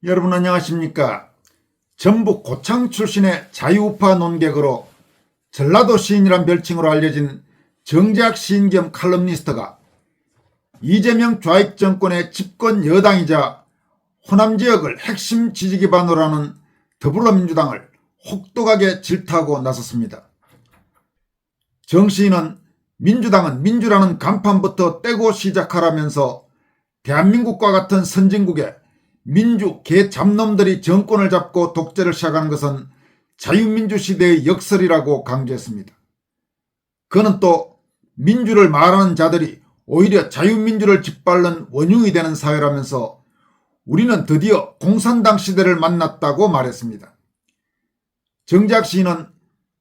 여러분 안녕하십니까. 전북 고창 출신의 자유우파 논객으로 전라도 시인이란 별칭으로 알려진 정재학 시인 겸 칼럼니스트가 이재명 좌익 정권의 집권 여당이자 호남 지역을 핵심 지지 기반으로 하는 더불어민주당을 혹독하게 질타하고 나섰습니다. 정 시인은 민주당은 민주라는 간판부터 떼고 시작하라면서 대한민국과 같은 선진국에 민주 개잡놈들이 정권을 잡고 독재를 시작하는 것은 자유민주 시대의 역설이라고 강조했습니다. 그는 또 민주를 말하는 자들이 오히려 자유민주를 짓밟는 원흉이 되는 사회라면서 우리는 드디어 공산당 시대를 만났다고 말했습니다. 정재학 시인은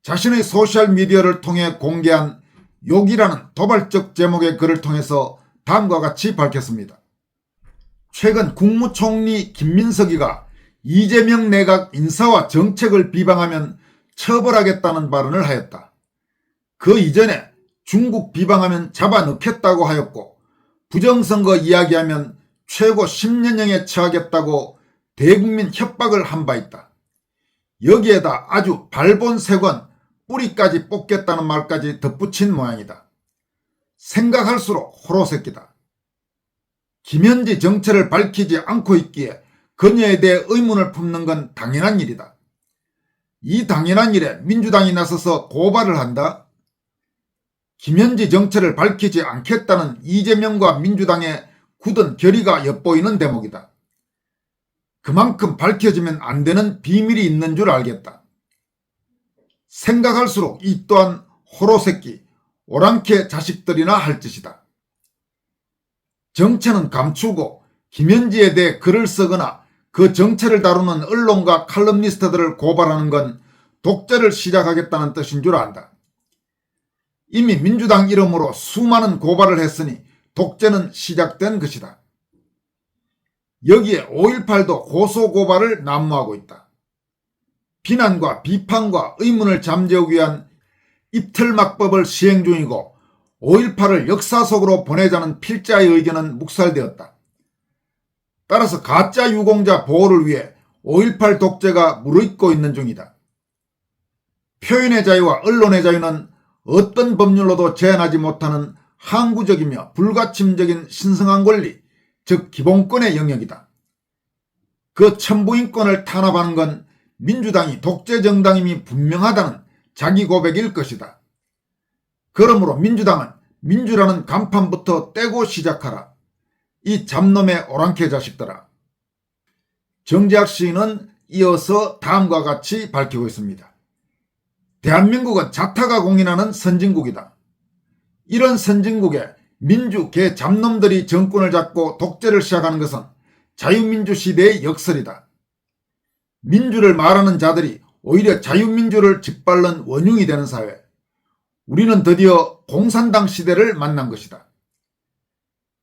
자신의 소셜미디어를 통해 공개한 욕이라는 도발적 제목의 글을 통해서 다음과 같이 밝혔습니다. 최근 국무총리 김민석이가 이재명 내각 인사와 정책을 비방하면 처벌하겠다는 발언을 하였다. 그 이전에 중국 비방하면 잡아넣겠다고 하였고 부정선거 이야기하면 최고 10년형에 처하겠다고 대국민 협박을 한 바 있다. 여기에다 아주 발본색원 뿌리까지 뽑겠다는 말까지 덧붙인 모양이다. 생각할수록 호로새끼다. 김현지 정체를 밝히지 않고 있기에 그녀에 대해 의문을 품는 건 당연한 일이다. 이 당연한 일에 민주당이 나서서 고발을 한다? 김현지 정체를 밝히지 않겠다는 이재명과 민주당의 굳은 결의가 엿보이는 대목이다. 그만큼 밝혀지면 안 되는 비밀이 있는 줄 알겠다. 생각할수록 이 또한 호로새끼, 오랑캐 자식들이나 할 짓이다. 정체는 감추고 김현지에 대해 글을 쓰거나 그 정체를 다루는 언론과 칼럼니스트들을 고발하는 건 독재를 시작하겠다는 뜻인 줄 안다. 이미 민주당 이름으로 수많은 고발을 했으니 독재는 시작된 것이다. 여기에 5.18도 고소고발을 난무하고 있다. 비난과 비판과 의문을 잠재우기 위한 입틀막법을 시행 중이고 5.18을 역사 속으로 보내자는 필자의 의견은 묵살되었다. 따라서 가짜 유공자 보호를 위해 5.18 독재가 무르익고 있는 중이다. 표현의 자유와 언론의 자유는 어떤 법률로도 제한하지 못하는 항구적이며 불가침적인 신성한 권리, 즉 기본권의 영역이다. 그 천부인권을 탄압하는 건 민주당이 독재정당임이 분명하다는 자기 고백일 것이다. 그러므로 민주당은 민주라는 간판부터 떼고 시작하라. 이 잡놈의 오랑캐 자식들아. 정재학 시인은 이어서 다음과 같이 밝히고 있습니다. 대한민국은 자타가 공인하는 선진국이다. 이런 선진국에 민주 개 잡놈들이 정권을 잡고 독재를 시작하는 것은 자유민주 시대의 역설이다. 민주를 말하는 자들이 오히려 자유민주를 짓밟는 원흉이 되는 사회. 우리는 드디어 공산당 시대를 만난 것이다.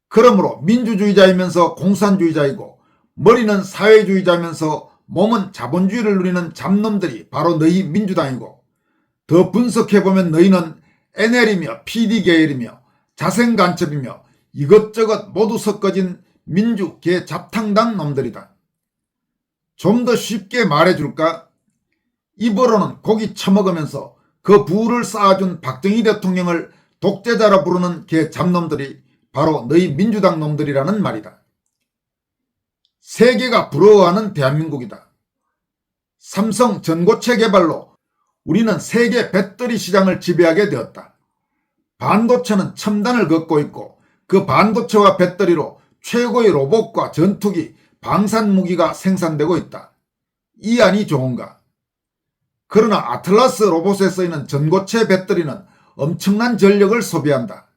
그러므로 민주주의자이면서 공산주의자이고 머리는 사회주의자면서 몸은 자본주의를 누리는 잡놈들이 바로 너희 민주당이고, 더 분석해보면 너희는 NL이며 PD계열이며 자생간첩이며 이것저것 모두 섞어진 민주 개잡탕당 놈들이다. 좀 더 쉽게 말해줄까? 입으로는 고기 처먹으면서 그 부를 쌓아준 박정희 대통령을 독재자라 부르는 개잡놈들이 바로 너희 민주당 놈들이라는 말이다. 세계가 부러워하는 대한민국이다. 삼성 전고체 개발로 우리는 세계 배터리 시장을 지배하게 되었다. 반도체는 첨단을 걷고 있고 그 반도체와 배터리로 최고의 로봇과 전투기, 방산무기가 생산되고 있다. 이 안이 좋은가? 그러나 아틀라스 로봇에 쓰이는 전고체 배터리는 엄청난 전력을 소비한다.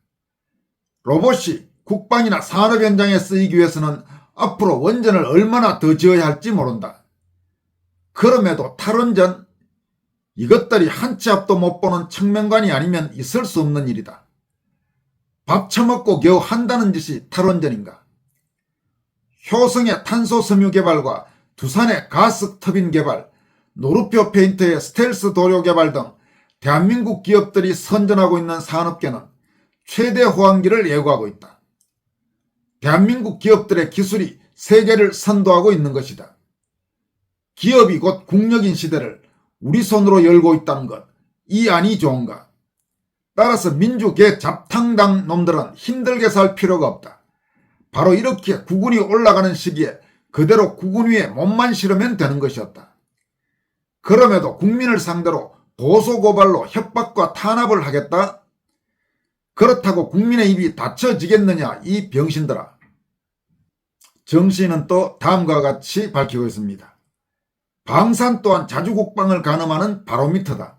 로봇이 국방이나 산업 현장에 쓰이기 위해서는 앞으로 원전을 얼마나 더 지어야 할지 모른다. 그럼에도 탈원전, 이것들이 한 치 앞도 못 보는 청명관이 아니면 있을 수 없는 일이다. 밥 처먹고 겨우 한다는 짓이 탈원전인가? 효성의 탄소 섬유 개발과 두산의 가스 터빈 개발, 노르표 페인트의 스텔스 도료 개발 등 대한민국 기업들이 선전하고 있는 산업계는 최대 호황기를 예고하고 있다. 대한민국 기업들의 기술이 세계를 선도하고 있는 것이다. 기업이 곧 국력인 시대를 우리 손으로 열고 있다는 것, 이 안이 좋은가? 따라서 민주계 잡탕당 놈들은 힘들게 살 필요가 없다. 바로 이렇게 국운이 올라가는 시기에 그대로 국운 위에 몸만 실으면 되는 것이었다. 그럼에도 국민을 상대로 고소고발로 협박과 탄압을 하겠다? 그렇다고 국민의 입이 닫혀지겠느냐, 이 병신들아. 정씨는 또 다음과 같이 밝히고 있습니다. 방산 또한 자주국방을 가늠하는 바로미터다.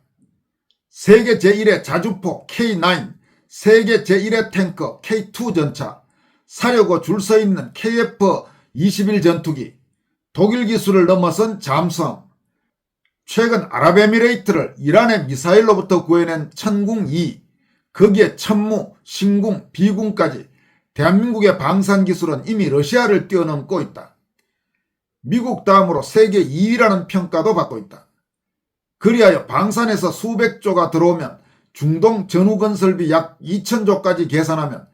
세계 제1의 자주포 K9, 세계 제1의 탱커 K2 전차, 사려고 줄 서 있는 KF-21 전투기, 독일 기술을 넘어선 잠수함, 최근 아랍에미레이트를 이란의 미사일로부터 구해낸 천궁-2, 거기에 천무, 신궁, 비궁까지 대한민국의 방산기술은 이미 러시아를 뛰어넘고 있다. 미국 다음으로 세계 2위라는 평가도 받고 있다. 그리하여 방산에서 수백 조가 들어오면 중동 전후건설비 약 2,000조까지 계산하면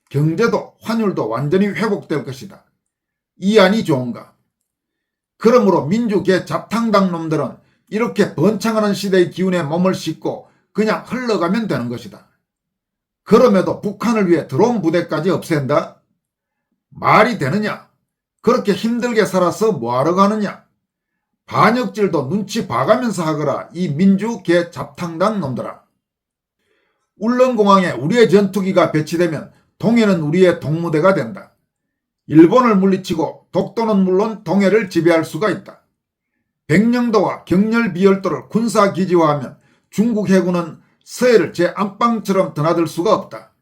경제도 환율도 완전히 회복될 것이다. 이 안이 좋은가? 그러므로 민주계 잡탕당 놈들은 이렇게 번창하는 시대의 기운에 몸을 싣고 그냥 흘러가면 되는 것이다. 그럼에도 북한을 위해 드론 부대까지 없앤다? 말이 되느냐? 그렇게 힘들게 살아서 뭐하러 가느냐? 반역질도 눈치 봐가면서 하거라, 이 민주계 잡탕당 놈들아. 울릉공항에 우리의 전투기가 배치되면 동해는 우리의 동무대가 된다. 일본을 물리치고 독도는 물론 동해를 지배할 수가 있다. 백령도와 경렬비열도를 군사기지화하면 중국 해군은 서해를 제 안방처럼 드나들 수가 없다.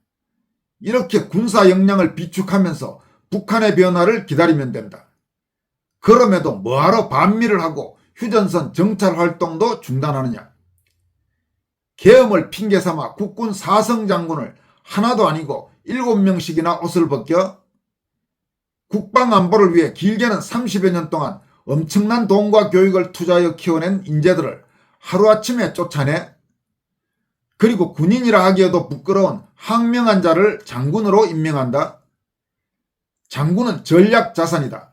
이렇게 군사 역량을 비축하면서 북한의 변화를 기다리면 된다. 그럼에도 뭐하러 반미를 하고 휴전선 정찰 활동도 중단하느냐. 계엄을 핑계삼아 국군 사성장군을 하나도 아니고 7명씩이나 옷을 벗겨? 국방안보를 위해 길게는 30여 년 동안 엄청난 돈과 교육을 투자하여 키워낸 인재들을 하루아침에 쫓아내? 그리고 군인이라 하기에도 부끄러운 항명한 자를 장군으로 임명한다? 장군은 전략자산이다.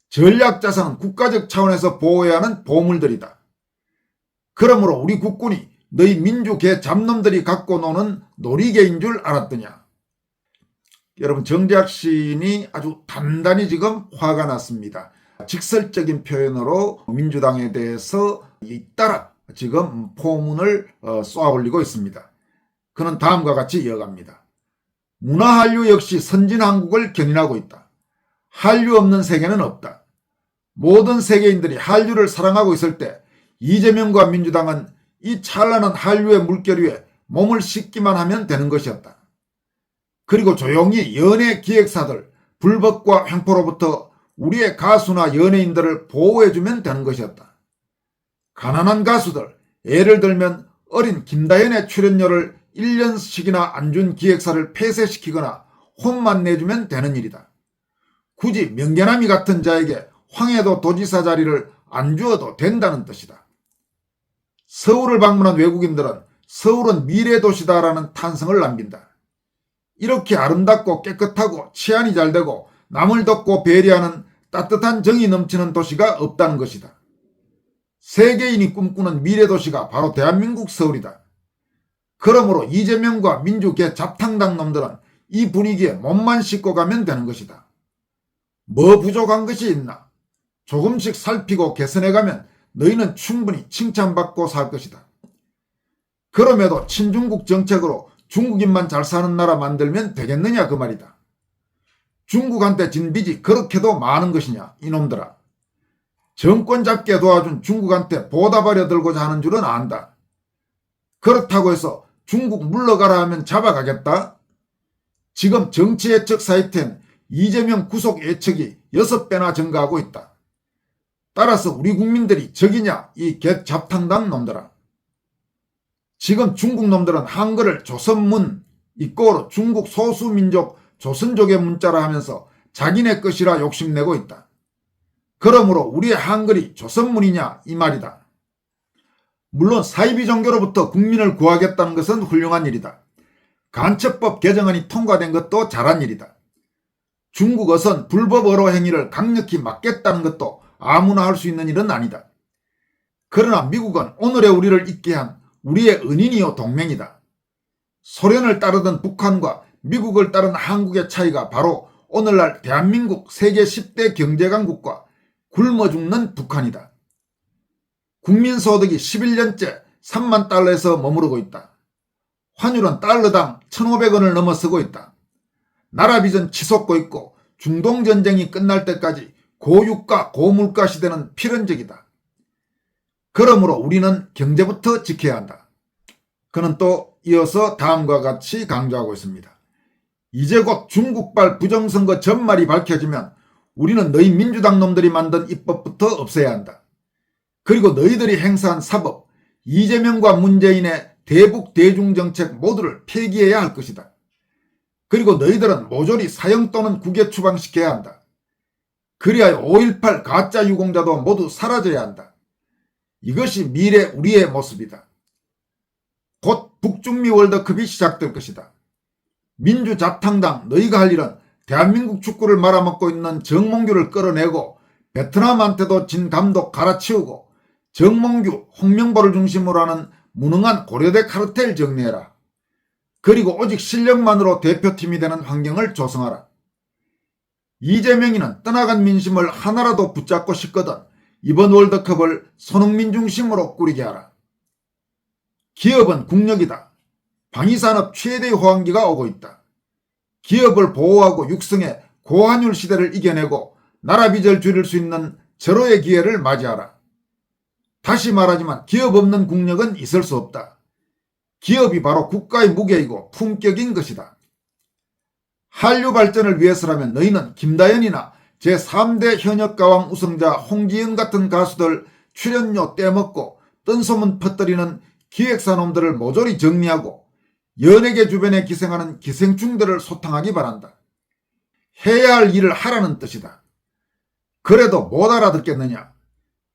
전략자산은 국가적 차원에서 보호해야 하는 보물들이다. 그러므로 우리 국군이 너희 민주계 잡놈들이 갖고 노는 놀이개인 줄 알았더냐. 여러분, 정재학 시인이 아주 단단히 지금 화가 났습니다. 직설적인 표현으로 민주당에 대해서 잇따라 지금 포문을 쏘아 올리고 있습니다. 그는 다음과 같이 이어갑니다. 문화한류 역시 선진한국을 견인하고 있다. 한류 없는 세계는 없다. 모든 세계인들이 한류를 사랑하고 있을 때 이재명과 민주당은 이 찬란한 한류의 물결 위에 몸을 싣기만 하면 되는 것이었다. 그리고 조용히 연예 기획사들, 불법과 횡포로부터 우리의 가수나 연예인들을 보호해주면 되는 것이었다. 가난한 가수들, 예를 들면 어린 김다연의 출연료를 1년씩이나 안 준 기획사를 폐쇄시키거나 혼만 내주면 되는 일이다. 굳이 명계남이 같은 자에게 황해도 도지사 자리를 안 주어도 된다는 뜻이다. 서울을 방문한 외국인들은 서울은 미래도시다라는 탄성을 남긴다. 이렇게 아름답고 깨끗하고 치안이 잘 되고 남을 돕고 배려하는 따뜻한 정이 넘치는 도시가 없다는 것이다. 세계인이 꿈꾸는 미래도시가 바로 대한민국 서울이다. 그러므로 이재명과 민주계 잡탕당 놈들은 이 분위기에 몸만 싣고 가면 되는 것이다. 뭐 부족한 것이 있나? 조금씩 살피고 개선해가면 너희는 충분히 칭찬받고 살 것이다. 그럼에도 친중국 정책으로 중국인만 잘 사는 나라 만들면 되겠느냐 그 말이다. 중국한테 진 빚이 그렇게도 많은 것이냐 이놈들아. 정권 잡게 도와준 중국한테 보답하려 들고자 하는 줄은 안다. 그렇다고 해서 중국 물러가라 하면 잡아가겠다? 지금 정치 예측 사이트엔 이재명 구속 예측이 6배나 증가하고 있다. 따라서 우리 국민들이 적이냐 이 개잡탕당 놈들아. 지금 중국 놈들은 한글을 조선문, 이꼬로 중국 소수민족 조선족의 문자라 하면서 자기네 것이라 욕심내고 있다. 그러므로 우리의 한글이 조선문이냐 이 말이다. 물론 사이비 종교로부터 국민을 구하겠다는 것은 훌륭한 일이다. 간첩법 개정안이 통과된 것도 잘한 일이다. 중국 어선 불법 어로 행위를 강력히 막겠다는 것도 아무나 할 수 있는 일은 아니다. 그러나 미국은 오늘의 우리를 있게 한 우리의 은인이요 동맹이다. 소련을 따르던 북한과 미국을 따른 한국의 차이가 바로 오늘날 대한민국 세계 10대 경제강국과 굶어 죽는 북한이다. 국민소득이 11년째 3만 달러에서 머무르고 있다. 환율은 달러당 1,500원을 넘어서고 있다. 나라 빚은 치솟고 있고 중동전쟁이 끝날 때까지 고유가 고물가 시대는 필연적이다. 그러므로 우리는 경제부터 지켜야 한다. 그는 또 이어서 다음과 같이 강조하고 있습니다. 이제 곧 중국발 부정선거 전말이 밝혀지면 우리는 너희 민주당 놈들이 만든 입법부터 없애야 한다. 그리고 너희들이 행사한 사법, 이재명과 문재인의 대북 대중정책 모두를 폐기해야 할 것이다. 그리고 너희들은 모조리 사형 또는 국외 추방시켜야 한다. 그리하여 5.18 가짜 유공자도 모두 사라져야 한다. 이것이 미래 우리의 모습이다. 곧 북중미 월드컵이 시작될 것이다. 민주자탕당 너희가 할 일은 대한민국 축구를 말아먹고 있는 정몽규를 끌어내고 베트남한테도 진 감독 갈아치우고 정몽규, 홍명보를 중심으로 하는 무능한 고려대 카르텔 정리해라. 그리고 오직 실력만으로 대표팀이 되는 환경을 조성하라. 이재명이는 떠나간 민심을 하나라도 붙잡고 싶거든 이번 월드컵을 손흥민 중심으로 꾸리게 하라. 기업은 국력이다. 방위산업 최대의 호황기가 오고 있다. 기업을 보호하고 육성해 고환율 시대를 이겨내고 나라 빚을 줄일 수 있는 절호의 기회를 맞이하라. 다시 말하지만 기업 없는 국력은 있을 수 없다. 기업이 바로 국가의 무게이고 품격인 것이다. 한류 발전을 위해서라면 너희는 김다연이나 제3대 현역가왕 우승자 홍지연 같은 가수들 출연료 떼먹고 뜬소문 퍼뜨리는 기획사놈들을 모조리 정리하고 연예계 주변에 기생하는 기생충들을 소탕하기 바란다. 해야 할 일을 하라는 뜻이다. 그래도 못 알아듣겠느냐.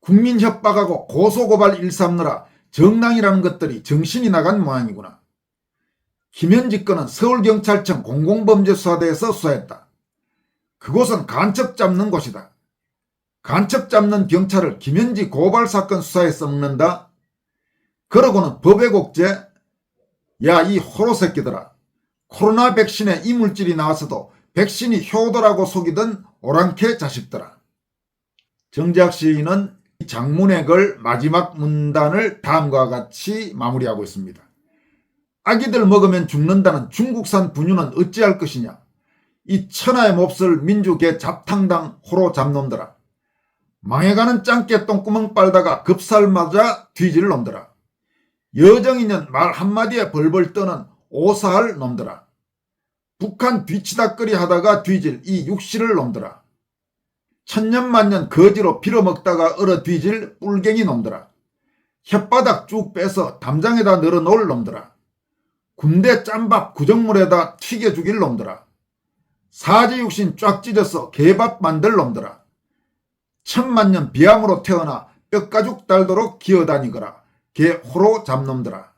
국민 협박하고 고소고발 일삼느라 정당이라는 것들이 정신이 나간 모양이구나. 김현지 건은 서울경찰청 공공범죄수사대에서 수사했다. 그곳은 간첩 잡는 곳이다. 간첩 잡는 경찰을 김현지 고발사건 수사에 써먹는다? 그러고는 법의 곡제? 야, 이 호로 새끼들아. 코로나 백신에 이물질이 나왔어도 백신이 효도라고 속이던 오랑캐 자식들아. 정재학 시인은 장문에 걸 마지막 문단을 다음과 같이 마무리하고 있습니다. 아기들 먹으면 죽는다는 중국산 분유는 어찌할 것이냐. 이 천하의 몹쓸 민주계 잡탕당 호로 잡놈들아. 망해가는 짱깨 똥구멍 빨다가 급살 맞아 뒤질 놈들아. 여정이년 말 한마디에 벌벌 떠는 오사할 놈들아. 북한 뒤치다거리 하다가 뒤질 이 육실을 놈들아. 천년만년 거지로 빌어먹다가 얼어 뒤질 뿔갱이 놈들아. 혓바닥 쭉 빼서 담장에다 늘어놓을 놈들아. 군대 짬밥 구정물에다 튀겨 죽일 놈들아. 사지육신 쫙 찢어서 개밥 만들 놈들아. 천만년 비암으로 태어나 뼈가죽 달도록 기어다니거라. 개 호로 잡놈들아.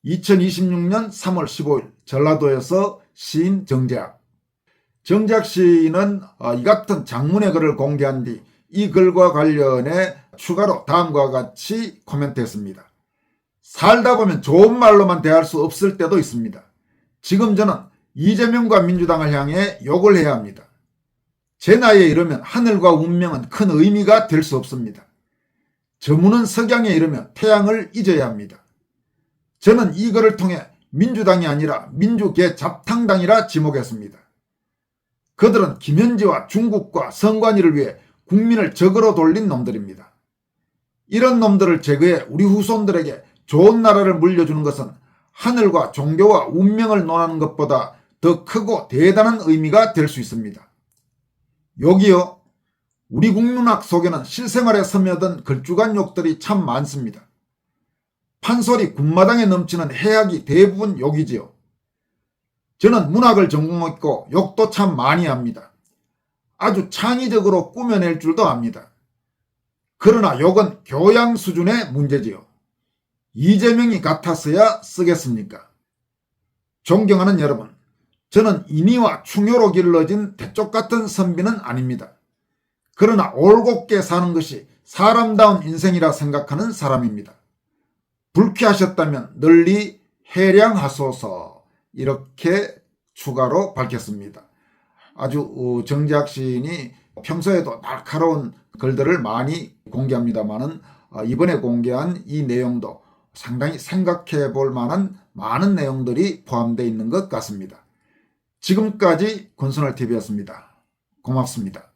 2026년 3월 15일 전라도에서 시인 정재학. 정재학 시인은 이 같은 장문의 글을 공개한 뒤 이 글과 관련해 추가로 다음과 같이 코멘트했습니다. 살다 보면 좋은 말로만 대할 수 없을 때도 있습니다. 지금 저는 이재명과 민주당을 향해 욕을 해야 합니다. 제 나이에 이르면 하늘과 운명은 큰 의미가 될 수 없습니다. 저문은 석양에 이르면 태양을 잊어야 합니다. 저는 이 글을 통해 민주당이 아니라 민주계 잡탕당이라 지목했습니다. 그들은 김현지와 중국과 선관위를 위해 국민을 적으로 돌린 놈들입니다. 이런 놈들을 제거해 우리 후손들에게 좋은 나라를 물려주는 것은 하늘과 종교와 운명을 논하는 것보다 더 크고 대단한 의미가 될 수 있습니다. 욕이요. 우리 국문학 속에는 실생활에 스며든 걸쭉한 욕들이 참 많습니다. 판소리 군마당에 넘치는 해악이 대부분 욕이지요. 저는 문학을 전공했고 욕도 참 많이 합니다. 아주 창의적으로 꾸며낼 줄도 압니다. 그러나 욕은 교양 수준의 문제지요. 이재명이 같았어야 쓰겠습니까? 존경하는 여러분, 저는 인의와 충효로 길러진 대쪽 같은 선비는 아닙니다. 그러나 올곧게 사는 것이 사람다운 인생이라 생각하는 사람입니다. 불쾌하셨다면 널리 해량하소서, 이렇게 추가로 밝혔습니다. 아주 정재학 시인이 평소에도 날카로운 글들을 많이 공개합니다만은 이번에 공개한 이 내용도 상당히 생각해 볼 만한 많은 내용들이 포함되어 있는 것 같습니다. 지금까지 권순월TV였습니다. 고맙습니다.